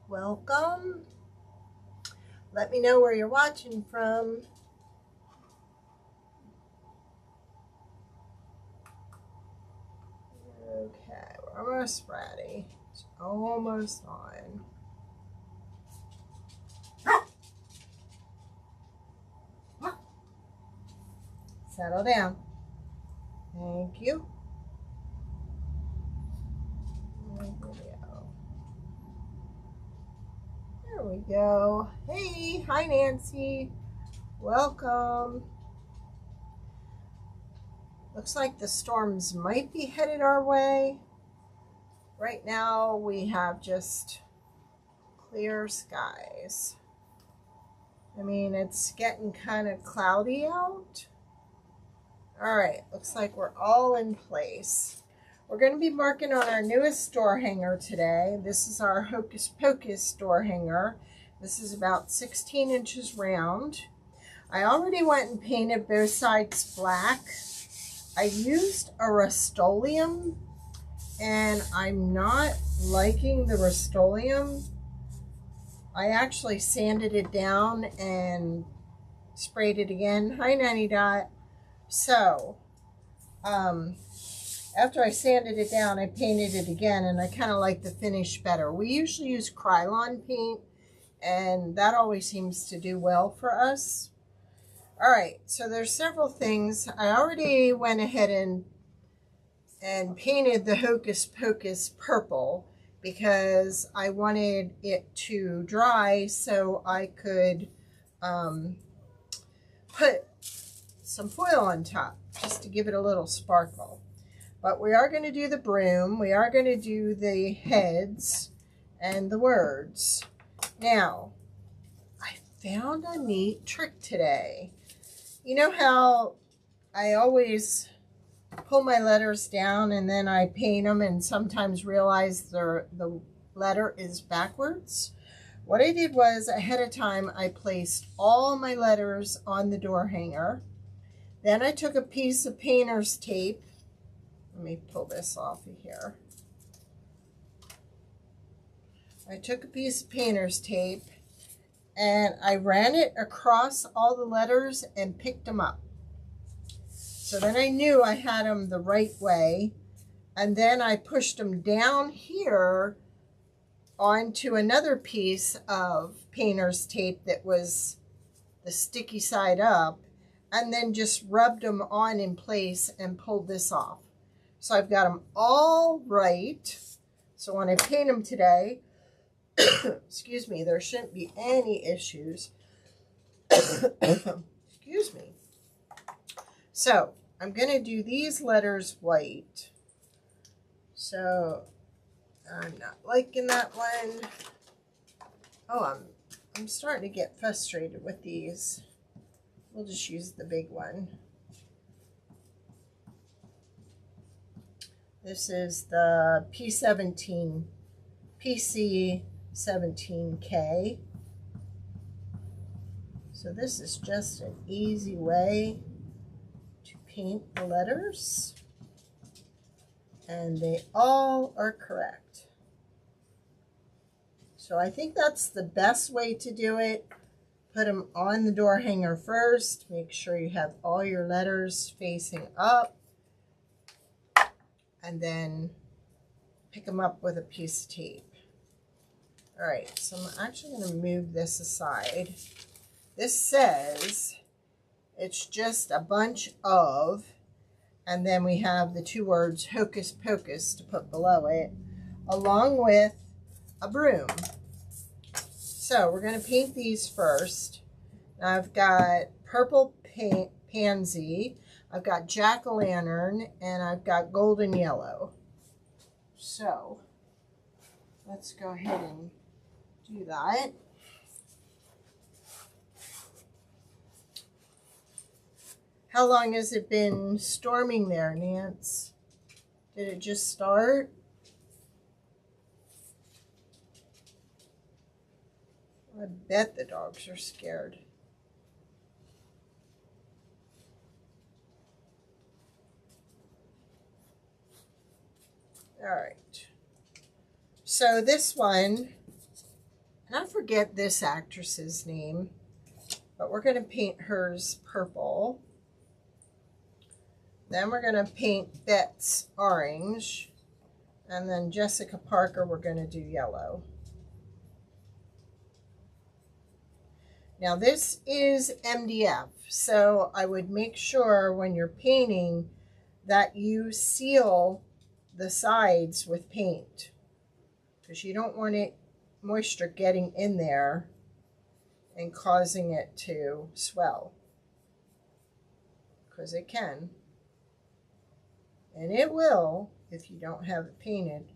Welcome. Let me know where you're watching from. Okay, we're almost ready. It's almost on. Settle down. Thank you. There we go. Hey, hi Nancy. Welcome. Looks like the storms might be headed our way. Right now we have just clear skies. I mean, it's getting kind of cloudy out. All right, looks like we're all in place. We're going to be working on our newest door hanger today. This is our Hocus Pocus door hanger. This is about 16 inches round. I already went and painted both sides black. I used a Rust-Oleum, and I'm not liking the Rust-Oleum. I actually sanded it down and sprayed it again. Hi, Nanny Dot. So, after I sanded it down, I painted it again, and I kind of like the finish better. We usually use Krylon paint, and that always seems to do well for us. All right, so there's several things. I already went ahead and painted the Hocus Pocus purple because I wanted it to dry so I could put some foil on top just to give it a little sparkle. But we are going to do the broom, we are going to do the heads and the words. Now, I found a neat trick today. You know how I always pull my letters down and then I paint them and sometimes realize the letter is backwards? What I did was, ahead of time, I placed all my letters on the door hanger. Then I took a piece of painter's tape. Let me pull this off of here. I took a piece of painter's tape and I ran it across all the letters and picked them up. So then I knew I had them the right way. And then I pushed them down here onto another piece of painter's tape that was the sticky side up, and then just rubbed them on in place and pulled this off. So I've got them all right. So when I paint them today, excuse me, there shouldn't be any issues. Excuse me. So I'm going to do these letters white. So I'm not liking that one. Oh, I'm starting to get frustrated with these. We'll just use the big one. This is the PC17K. So this is just an easy way to paint the letters. And they all are correct. So I think that's the best way to do it. Put them on the door hanger first. Make sure you have all your letters facing up. And then pick them up with a piece of tape. All right, so I'm actually going to move this aside. This says it's just a bunch of, and then we have the two words Hocus Pocus to put below it, along with a broom. So we're going to paint these first. Now I've got purple pansy, I've got jack-o'-lantern, and I've got golden yellow. So let's go ahead and do that. How long has it been storming there, Nance? Did it just start? I bet the dogs are scared. All right. So this one, And I forget this actress's name, but we're going to paint hers purple. Then we're going to paint Bet's orange. And then Jessica Parker, we're going to do yellow. Now this is MDF, so I would make sure when you're painting that you seal the sides with paint, because you don't want moisture getting in there and causing it to swell, because it can, and it will if you don't have it painted.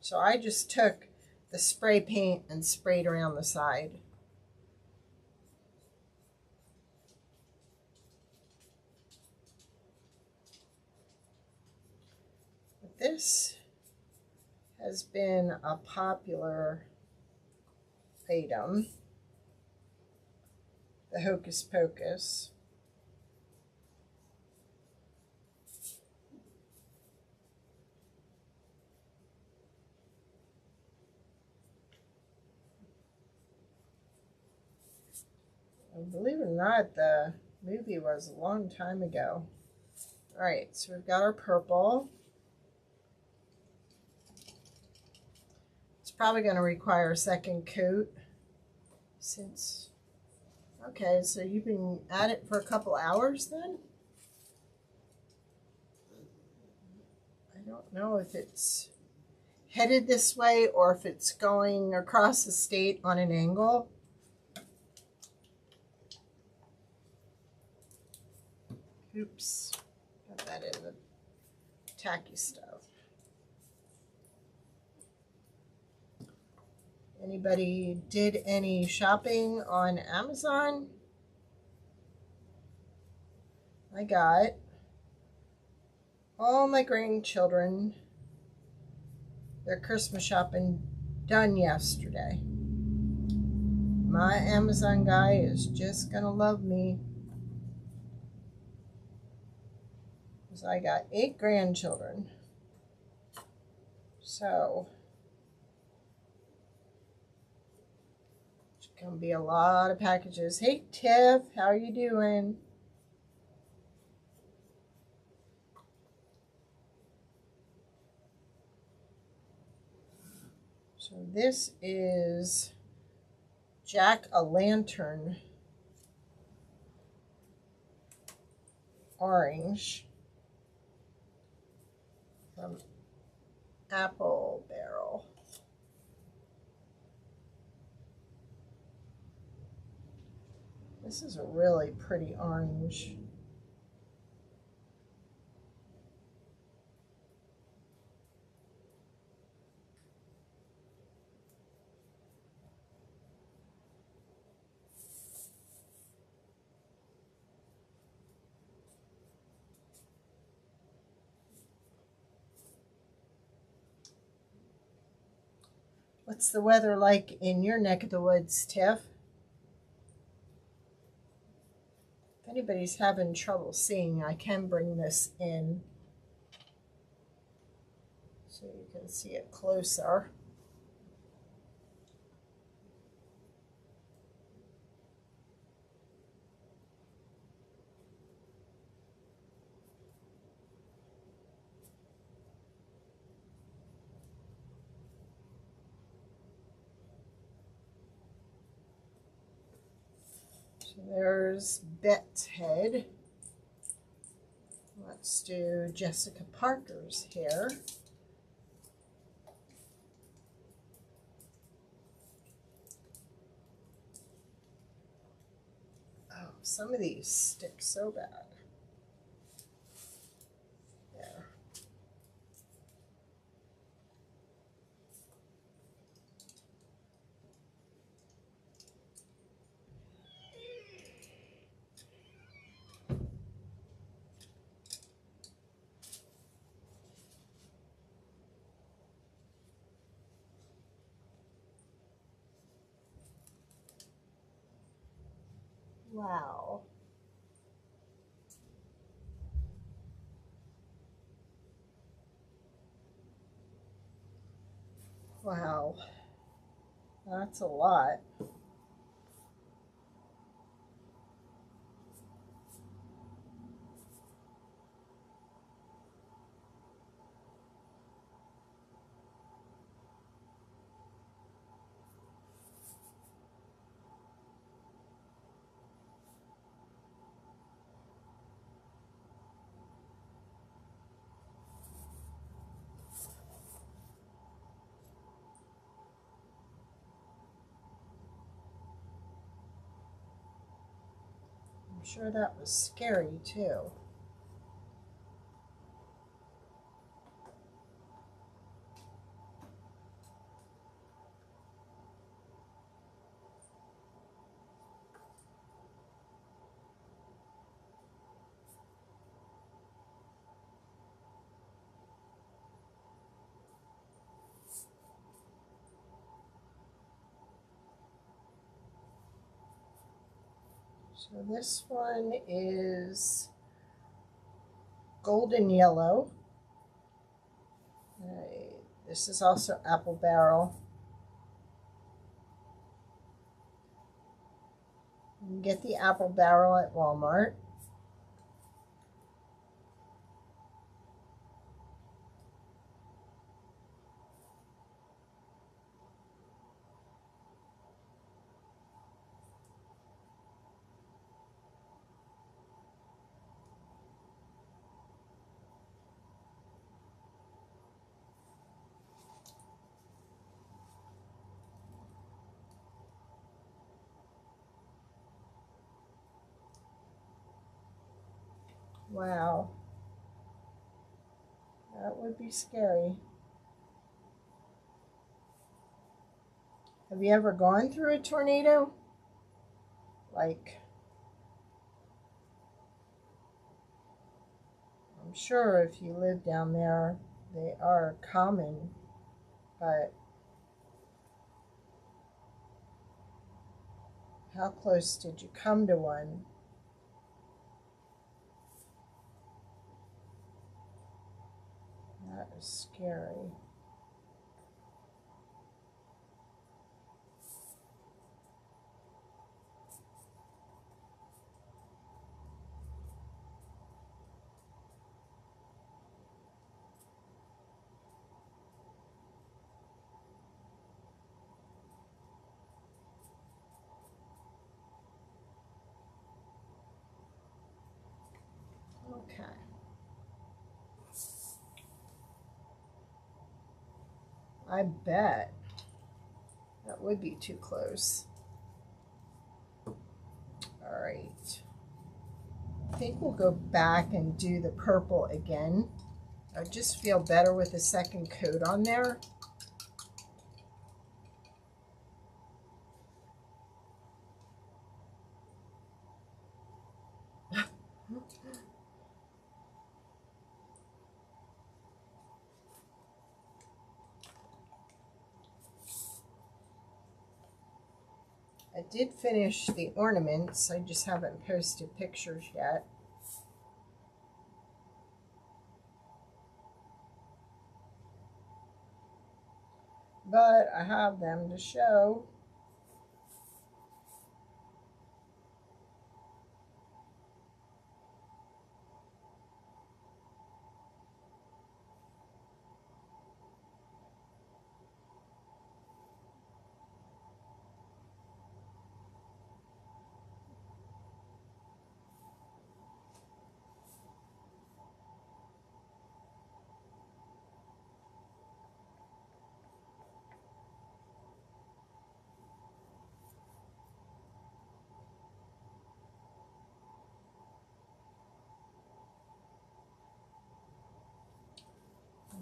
So I just took the spray paint and sprayed around the side. But this has been a popular item, the Hocus Pocus. And believe it or not, the movie was a long time ago. All right, so we've got our purple. It's probably going to require a second coat since, okay, so you've been at it for a couple hours then? I don't know if it's headed this way or if it's going across the state on an angle. Oops, got that in the tacky stuff. Anybody did any shopping on Amazon? I got all my grandchildren their Christmas shopping done yesterday. My Amazon guy is just gonna love me. Because I got 8 grandchildren. So it's gonna be a lot of packages. Hey Tiff, how are you doing? So this is Jack-o'-lantern orange from Apple Barrel. This is a really pretty orange. What's the weather like in your neck of the woods, Tiff? If anybody's having trouble seeing, I can bring this in so you can see it closer. So there's Bet's head. Let's do Jessica Parker's hair. Oh, some of these stick so bad. There. Wow. Wow. That's a lot. I'm sure that was scary too. So this one is golden yellow. This is also apple barrel. You can get the apple barrel at Walmart. Wow, that would be scary. Have you ever gone through a tornado? Like, I'm sure if you live down there, they are common, but how close did you come to one? That is scary. Okay. I bet that would be too close. All right. I think we'll go back and do the purple again. I just feel better with the second coat on there. I did finish the ornaments. I just haven't posted pictures yet. But I have them to show.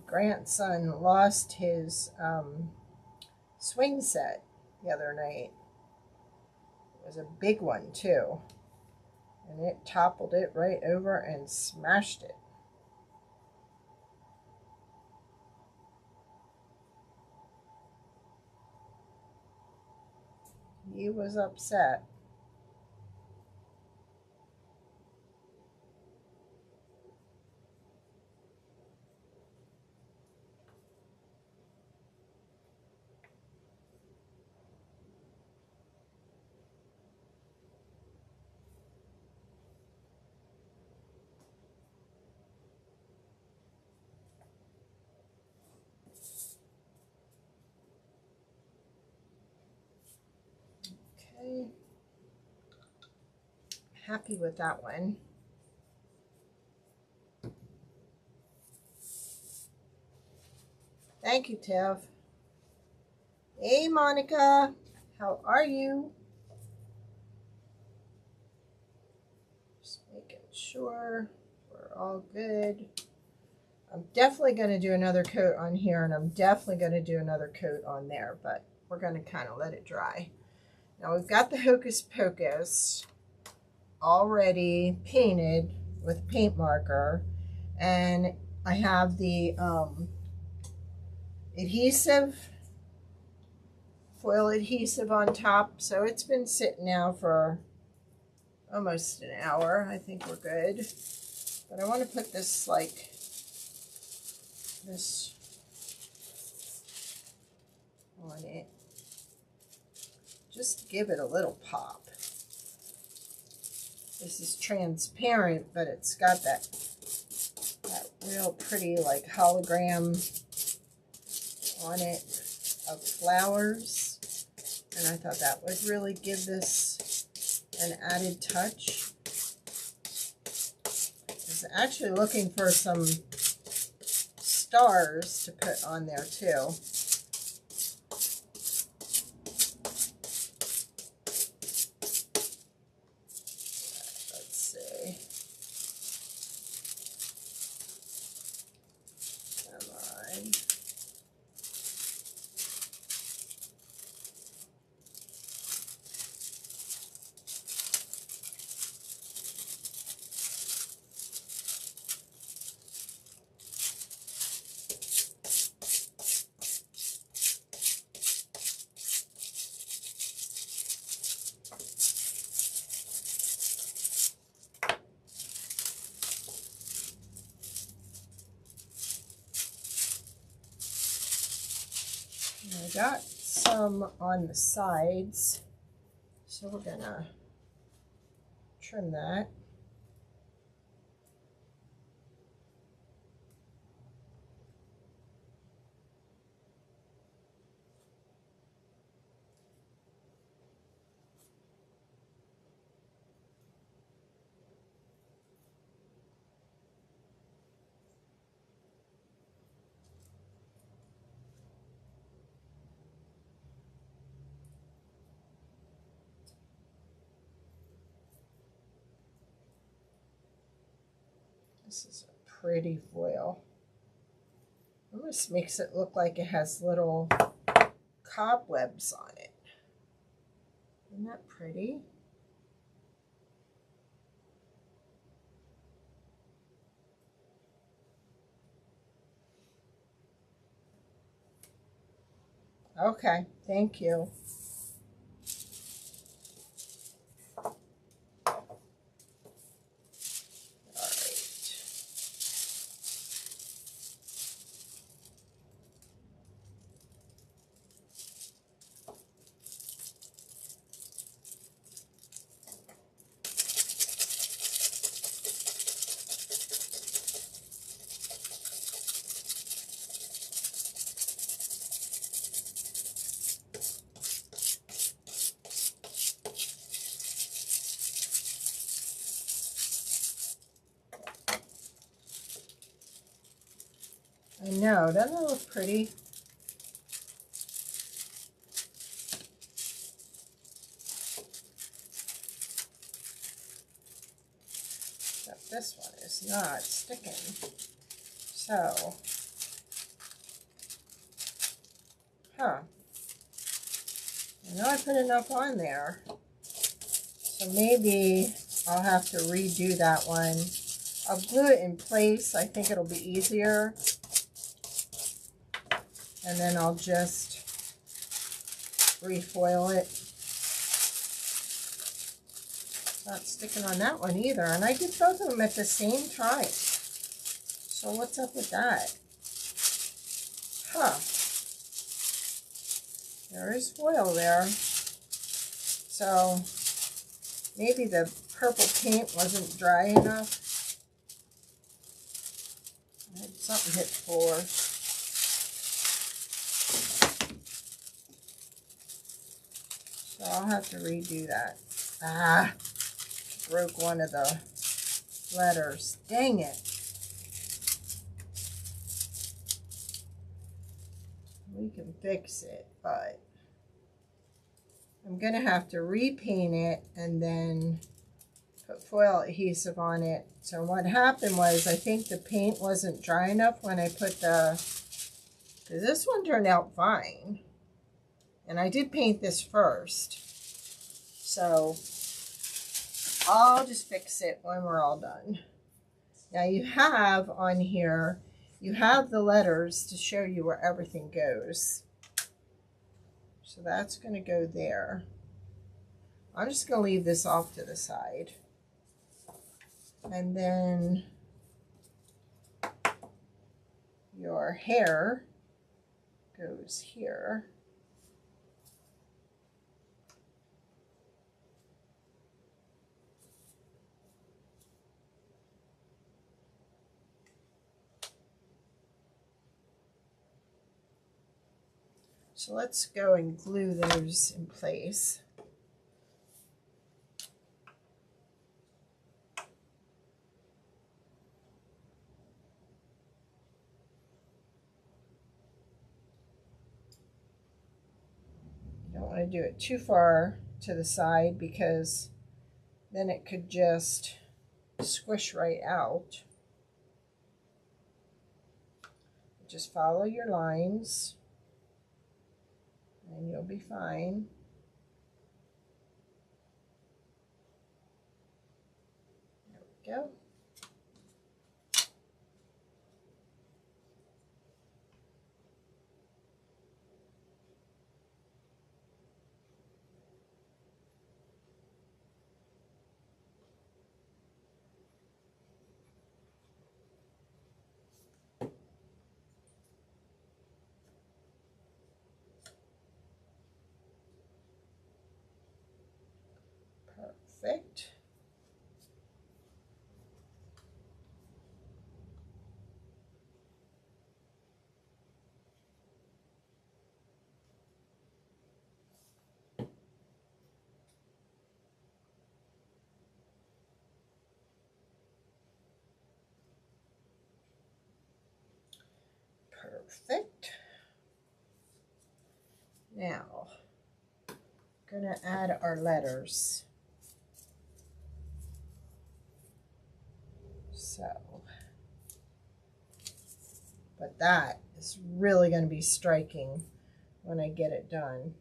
Grandson lost his swing set the other night. It was a big one too, and it toppled it right over and smashed it. He was upset. Okay. Happy with that one. Thank you, Tiff. Hey, Monica. How are you? Just making sure we're all good. I'm definitely going to do another coat on here, and I'm definitely going to do another coat on there, but we're going to kind of let it dry. Now we've got the Hocus Pocus already painted with paint marker, and I have the foil adhesive on top, so it's been sitting now for almost an hour. I think we're good, but I want to put this this on it, just to give it a little pop. This is transparent, but it's got that real pretty like hologram on it of flowers, and I thought that would really give this an added touch. I was actually looking for some stars to put on there too. I got some on the sides, so we're gonna trim that. This is a pretty foil. Almost makes it look like it has little cobwebs on it. Isn't that pretty? Okay, thank you. I know, doesn't it look pretty? Except this one is not sticking. So, I know I put enough on there. So maybe I'll have to redo that one. I'll glue it in place. I think it'll be easier. And then I'll just refoil it. It's not sticking on that one either. And I did both of them at the same time. So what's up with that? There is foil there. So maybe the purple paint wasn't dry enough. I had something hit the floor. So I'll have to redo that. Ah, broke one of the letters. Dang it. We can fix it, but I'm going to have to repaint it and then put foil adhesive on it. So what happened was, I think the paint wasn't dry enough when I put the, because this one turned out fine. And I did paint this first. So I'll just fix it when we're all done. Now you have on here, you have the letters to show you where everything goes. So that's going to go there. I'm just going to leave this off to the side. And then your hair goes here. So let's go and glue those in place. You don't want to do it too far to the side because then it could just squish right out. Just follow your lines and you'll be fine. There we go. Perfect. Perfect. Now, I'm going to add our letters. So, but that is really going to be striking when I get it done.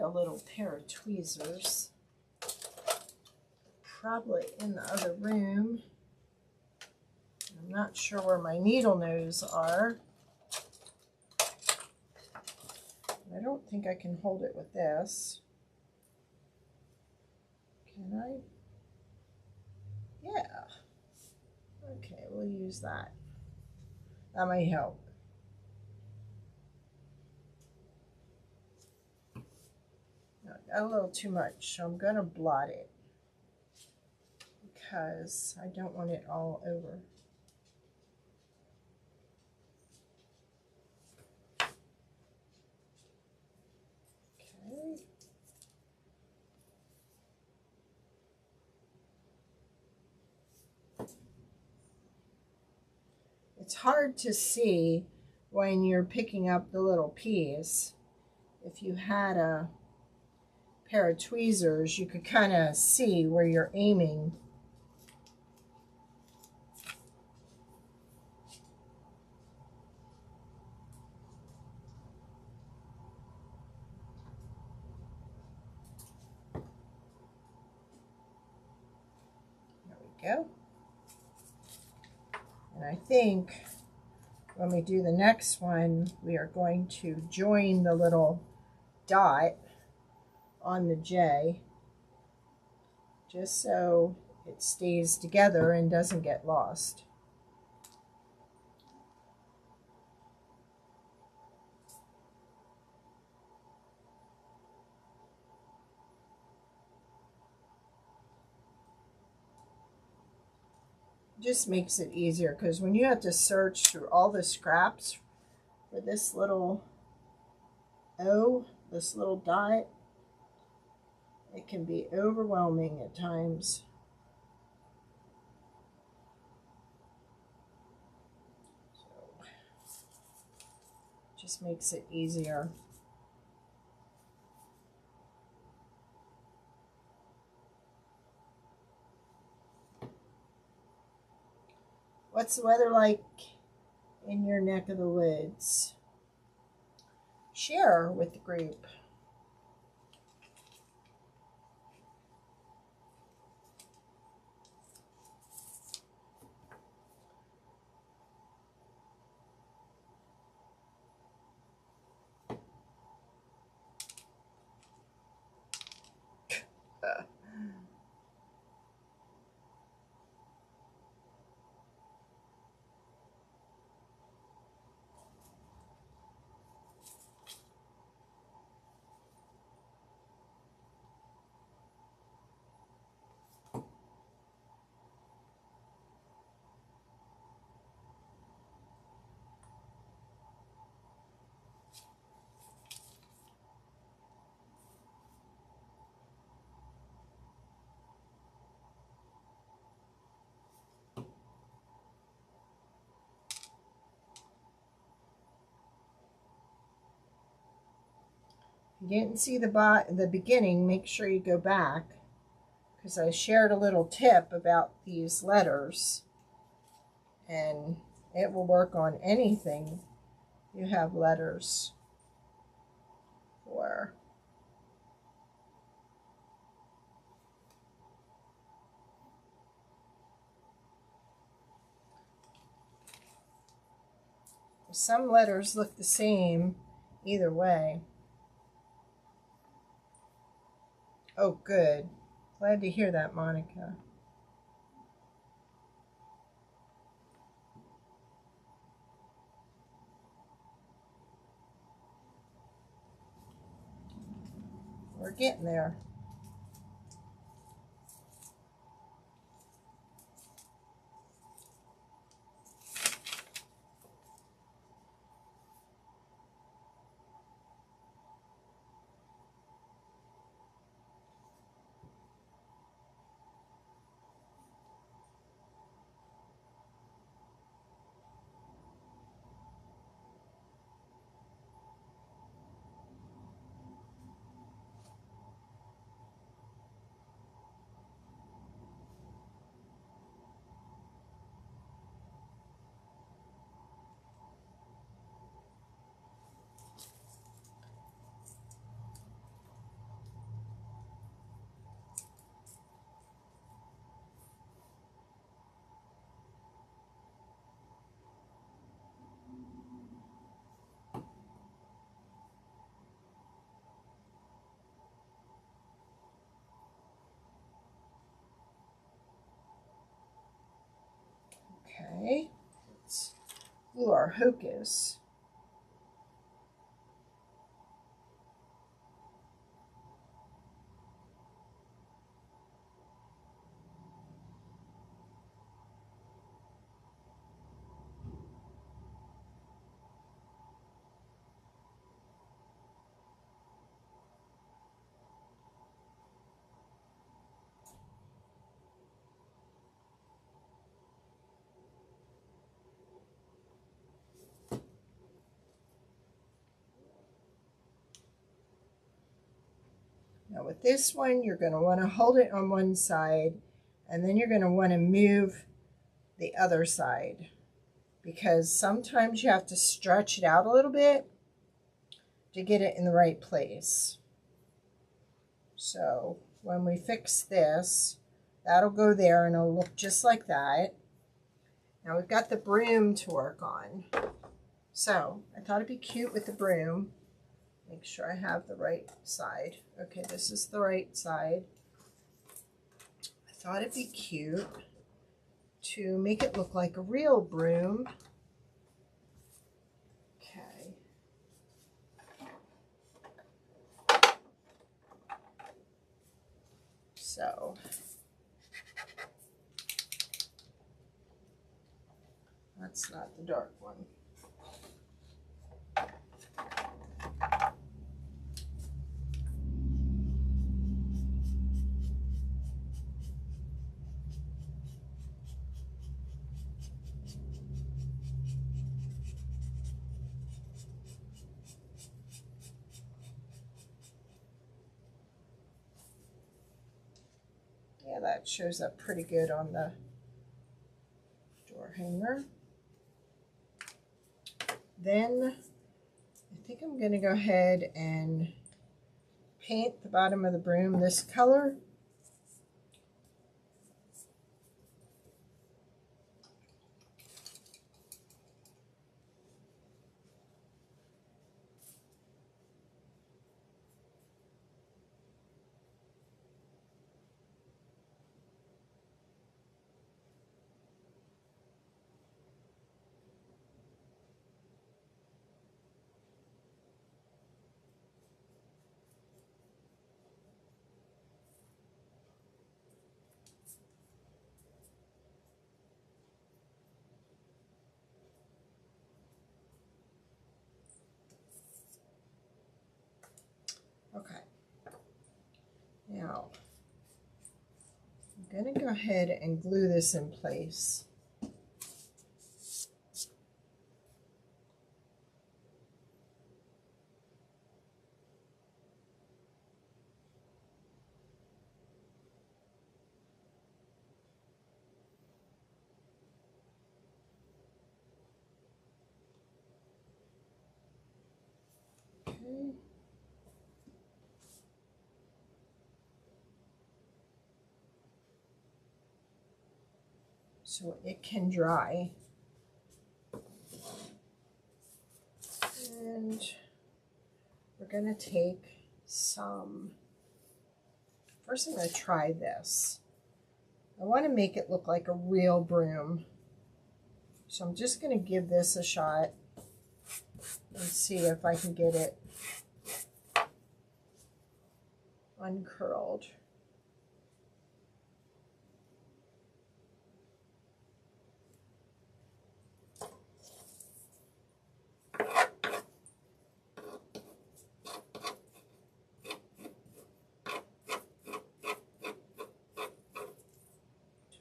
A little pair of tweezers, probably in the other room. I'm not sure where my needle nose are. I don't think I can hold it with this. Can I? Yeah. Okay, we'll use that. That might help. A little too much, so I'm going to blot it because I don't want it all over. Okay. It's hard to see when you're picking up the little piece. If you had a pair of tweezers, you could kind of see where you're aiming. There we go. And I think when we do the next one, we are going to join the little dot on the J, just so it stays together and doesn't get lost. just makes it easier, because when you have to search through all the scraps for this little O, this little dot, it can be overwhelming at times. So, just makes it easier. What's the weather like in your neck of the woods? Share with the group. If you didn't see the beginning, make sure you go back, because I shared a little tip about these letters, and it will work on anything you have letters for. Some letters look the same either way. Oh, good. Glad to hear that, Monica. We're getting there. Okay, let's glue our hocus. Now with this one, you're going to want to hold it on one side, and then you're going to want to move the other side, because sometimes you have to stretch it out a little bit to get it in the right place. So when we fix this, that'll go there and it'll look just like that. Now we've got the broom to work on. So I thought it'd be cute with the broom. Make sure I have the right side. Okay, this is the right side. I thought it'd be cute to make it look like a real broom. Okay. So that's not the dark one. Yeah, that shows up pretty good on the door hanger. Then I think I'm going to go ahead and paint the bottom of the broom this color. Okay. Now, I'm going to go ahead and glue this in place. Okay. So it can dry. And we're going to take some, first I'm going to try this. I want to make it look like a real broom. So I'm just going to give this a shot and see if I can get it uncurled.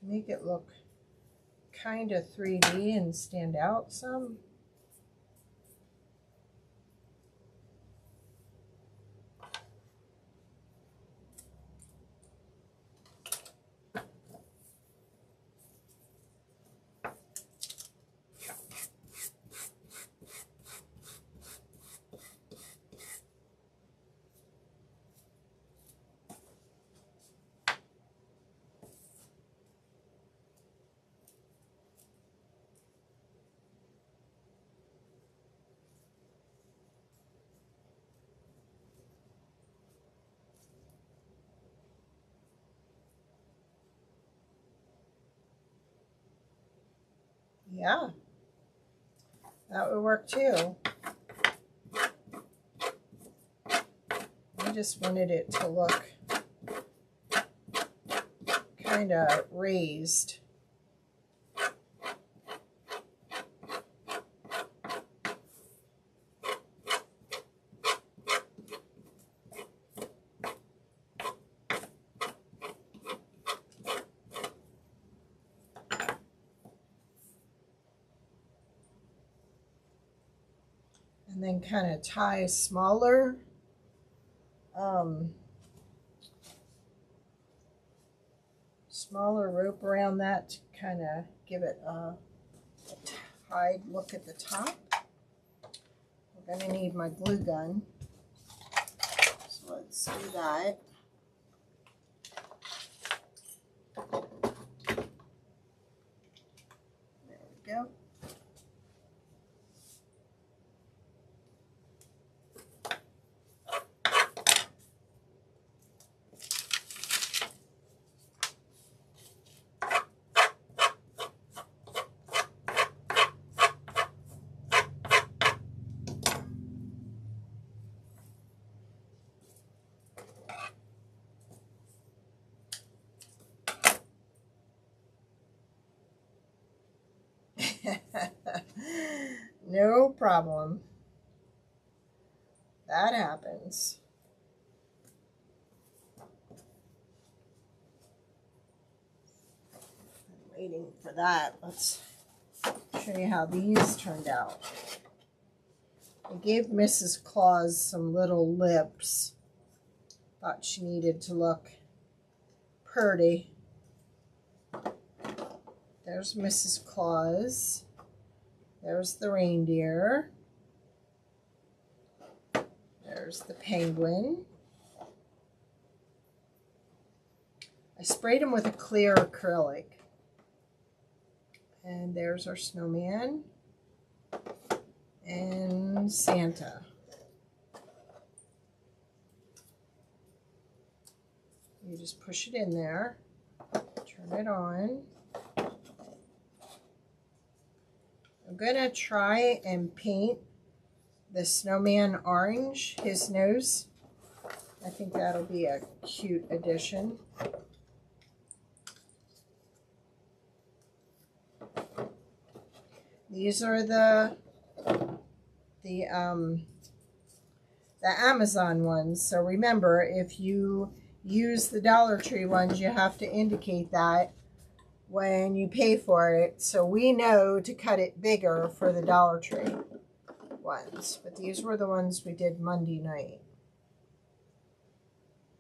Make it look kind of 3D and stand out some. Yeah, that would work too. I just wanted it to look kind of raised. And then kind of tie smaller smaller rope around that to kind of give it a tied look at the top. We're going to need my glue gun, so let's do that. There we go. problem. That happens. I'm waiting for that. Let's show you how these turned out. I gave Mrs. Claus some little lips. Thought she needed to look pretty. There's Mrs. Claus. There's the reindeer. There's the penguin. I sprayed him with a clear acrylic. And there's our snowman and Santa. You just push it in there, turn it on. I'm going to try and paint the snowman orange, his nose. I think that'll be a cute addition. These are the Amazon ones. So remember, if you use the Dollar Tree ones, you have to indicate that when you pay for it. So we know to cut it bigger for the Dollar Tree ones. But these were the ones we did Monday night.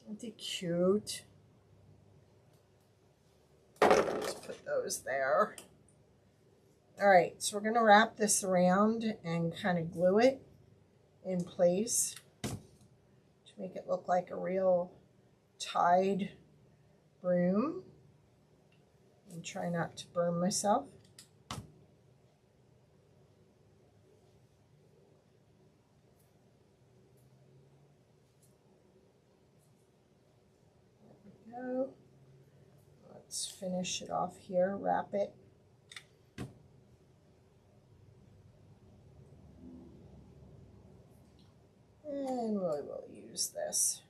Aren't they cute? Just put those there. All right, so we're going to wrap this around and kind of glue it in place to make it look like a real Tide broom. And try not to burn myself. There we go. Let's finish it off here, wrap it. And we will use this.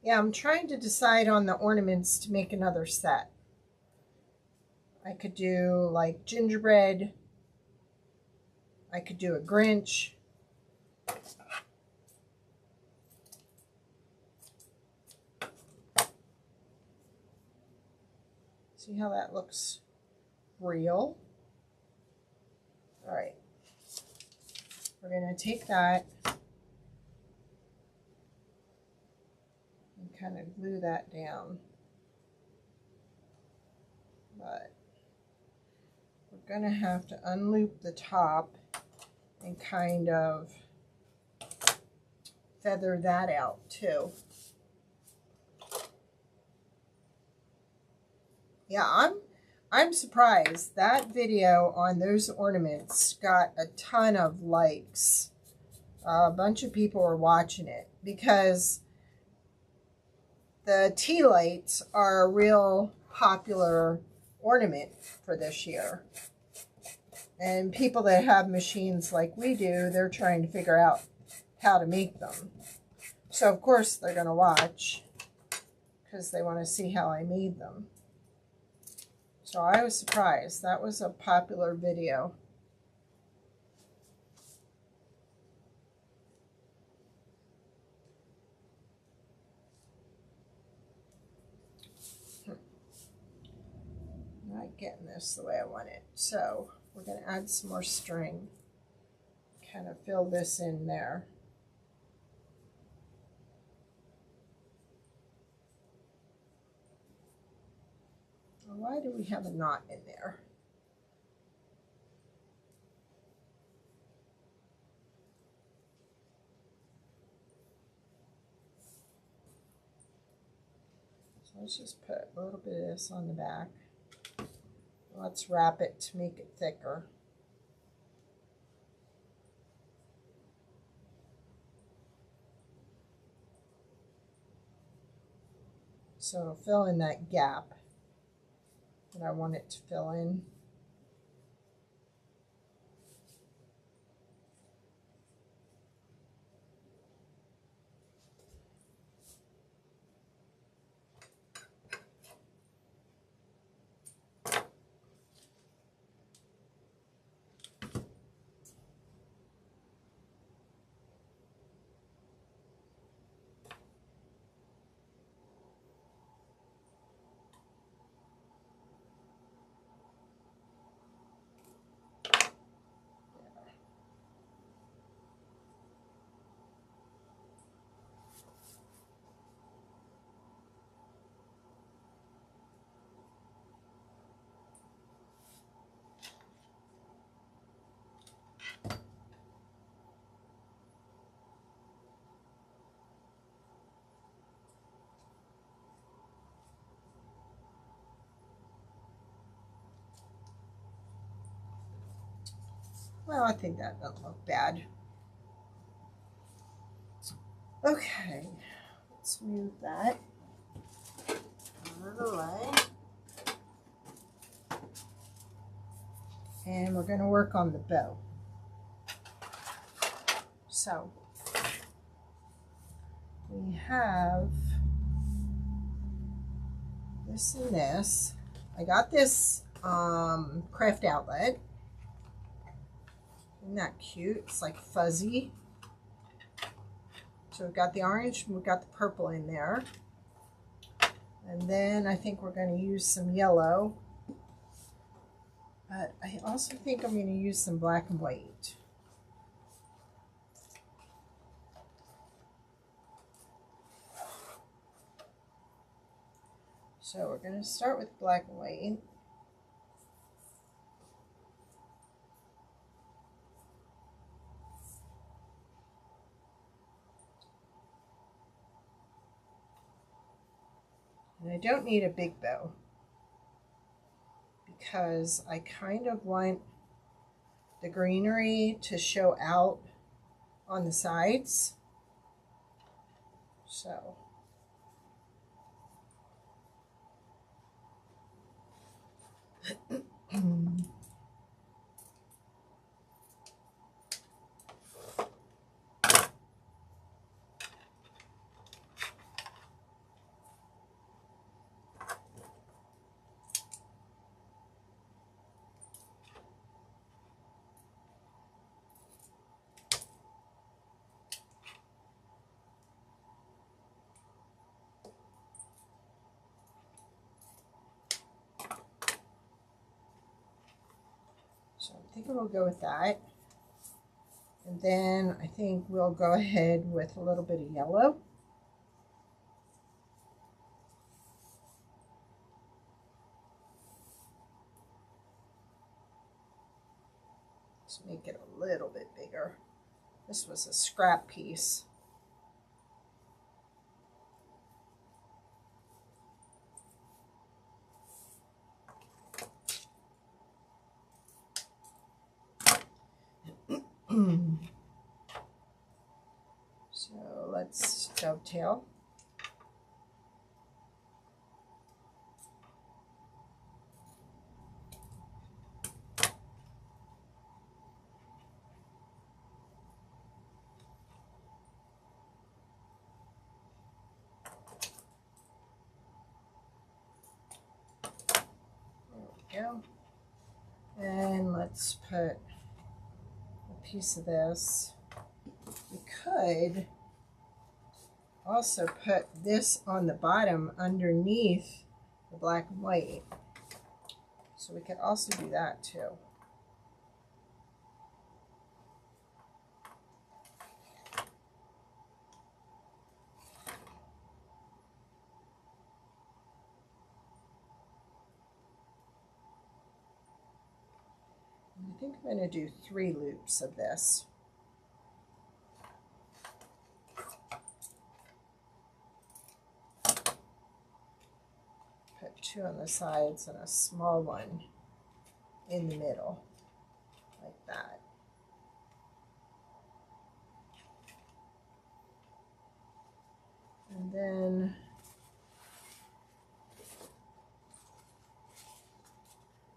Yeah, I'm trying to decide on the ornaments to make another set. I could do like gingerbread. I could do a Grinch. See how that looks real? All right. We're going to take that and kind of glue that down. But we're going to have to unloop the top and kind of feather that out too. Yeah, I'm surprised that video on those ornaments got a ton of likes. A bunch of people were watching it because the tea lights are a real popular ornament for this year. And people that have machines like we do, they're trying to figure out how to make them. So of course they're going to watch because they want to see how I made them. So I was surprised. That was a popular video. Not getting this the way I want it. So we're going to add some more string. Kind of fill this in there. Why do we have a knot in there? So let's just put a little bit of this on the back. Let's wrap it to make it thicker. So it'll fill in that gap that I want it to fill in. Well, I think that doesn't look bad. Okay, let's move that out of the way. And we're going to work on the bow. So we have this and this. I got this craft outlet. Isn't that cute? It's like fuzzy. So we've got the orange and we've got the purple in there. And then I think we're going to use some yellow. But I also think I'm going to use some black and white. So we're going to start with black and white. And I don't need a big bow because I kind of want the greenery to show out on the sides. So I think we'll go with that. And then I think we'll go ahead with a little bit of yellow. Let's make it a little bit bigger. This was a scrap piece. So let's dovetail. There we go. And let's put a piece of this. We could also put this on the bottom underneath the black and white. So we could also do that too. I think I'm going to do 3 loops of this. Put 2 on the sides and a small one in the middle, like that. And then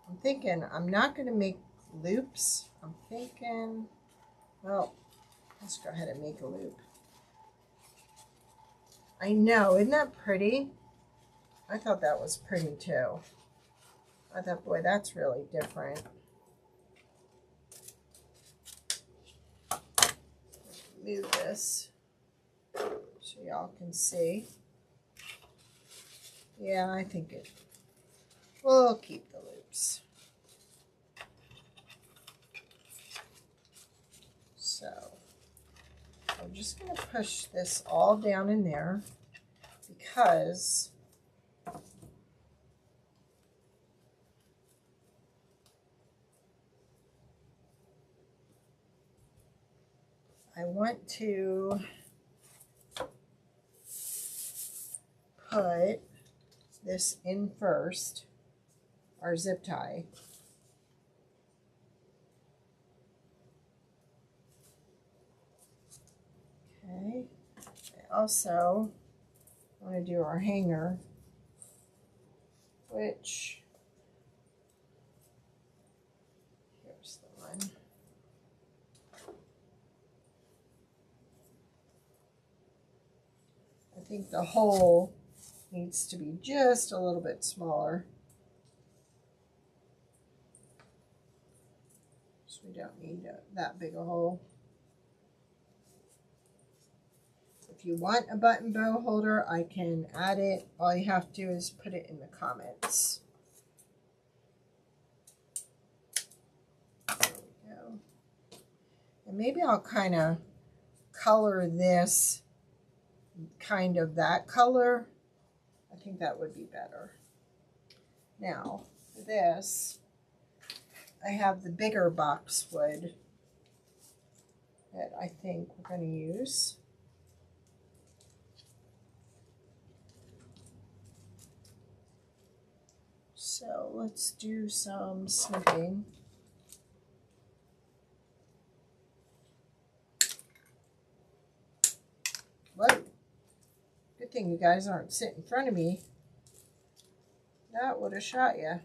I'm thinking I'm not going to make loops. I'm thinking, well, let's go ahead and make a loop. I know, isn't that pretty? I thought that was pretty too. I thought, boy, that's really different. Move this so y'all can see. Yeah, I think we'll keep the loops. So I'm just going to push this all down in there because I want to put this in first, our zip tie. also want to do our hanger, which, here's the one. I think the hole needs to be just a little bit smaller. So we don't need that big a hole. If you want a button bow holder, I can add it. All you have to do is put it in the comments. There we go. And maybe I'll kind of color this kind of that color. I think that would be better. Now, for this, I have the bigger boxwood that I think we're going to use. So let's do some snipping. Whoa. Good thing you guys aren't sitting in front of me. That would have shot you.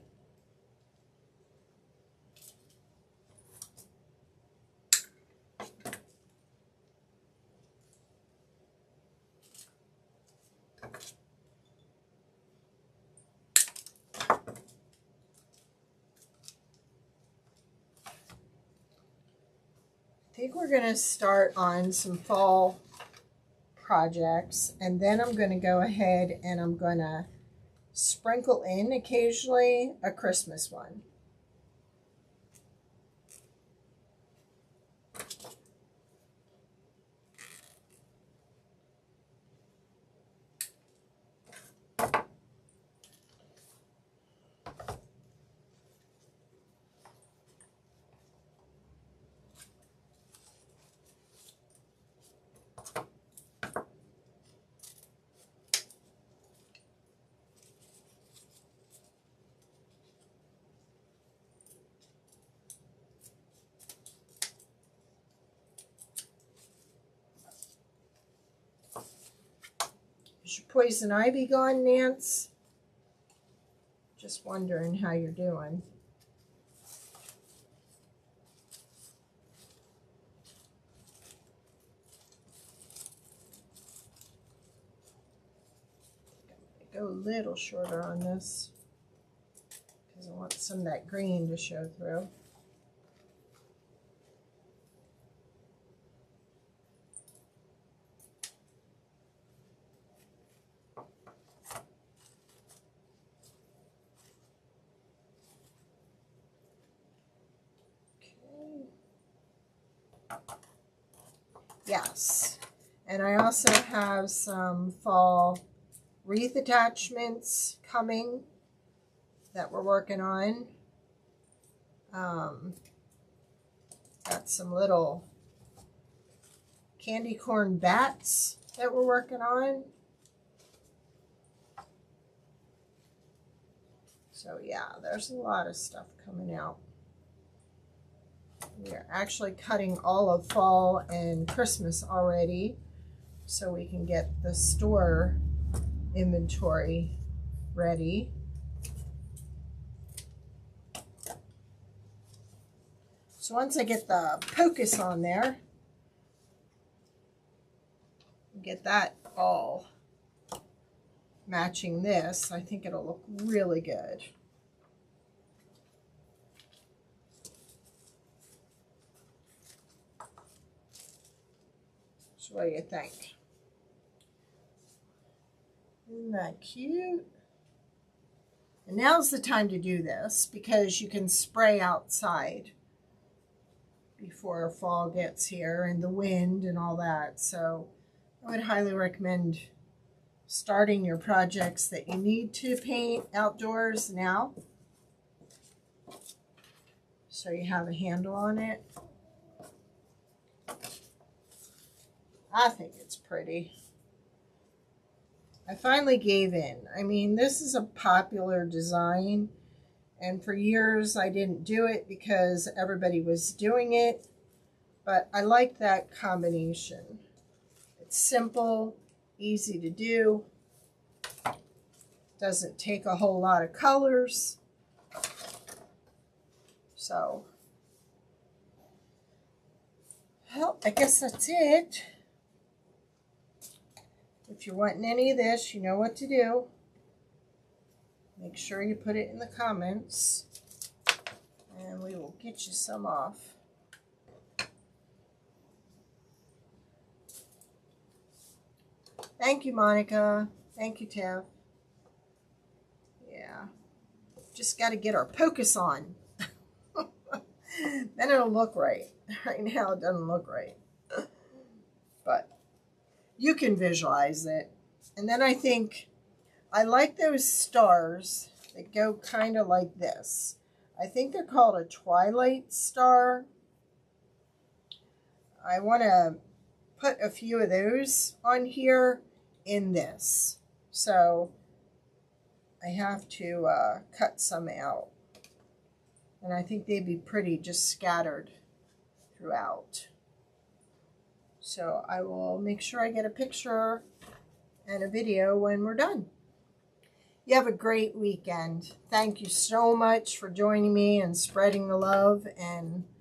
I think we're going to start on some fall projects, and then I'm going to go ahead and I'm going to sprinkle in occasionally a Christmas one. Is your poison ivy gone, Nance? Just wondering how you're doing. Go a little shorter on this because I want some of that green to show through. Yes, and I also have some fall wreath attachments coming that we're working on. Got some little candy corn bats that we're working on. So yeah, there's a lot of stuff coming out. We are actually cutting all of fall and Christmas already so we can get the store inventory ready. So once I get the focus on there, get that all matching this, I think it'll look really good. So what do you think? Isn't that cute? And now's the time to do this because you can spray outside before fall gets here and the wind and all that. So I would highly recommend starting your projects that you need to paint outdoors now, so you have a handle on it. I think it's pretty. I finally gave in. I mean, this is a popular design, and for years I didn't do it because everybody was doing it, but I like that combination. It's simple, Easy to do. Doesn't take a whole lot of colors. So, well, I guess that's it. If you're wanting any of this, you know what to do. Make sure you put it in the comments, and we will get you some off. Thank you, Monica. Thank you, Tiff. Yeah. Just got to get our focus on. Then it'll look right. Right now it doesn't look right. But you can visualize it. And then I think I like those stars that go kind of like this. I think they're called a twilight star. I want to put a few of those on here in this. So I have to cut some out. And I think they'd be pretty just scattered throughout. So I will make sure I get a picture and a video when we're done. You have a great weekend. Thank you so much for joining me and spreading the love, and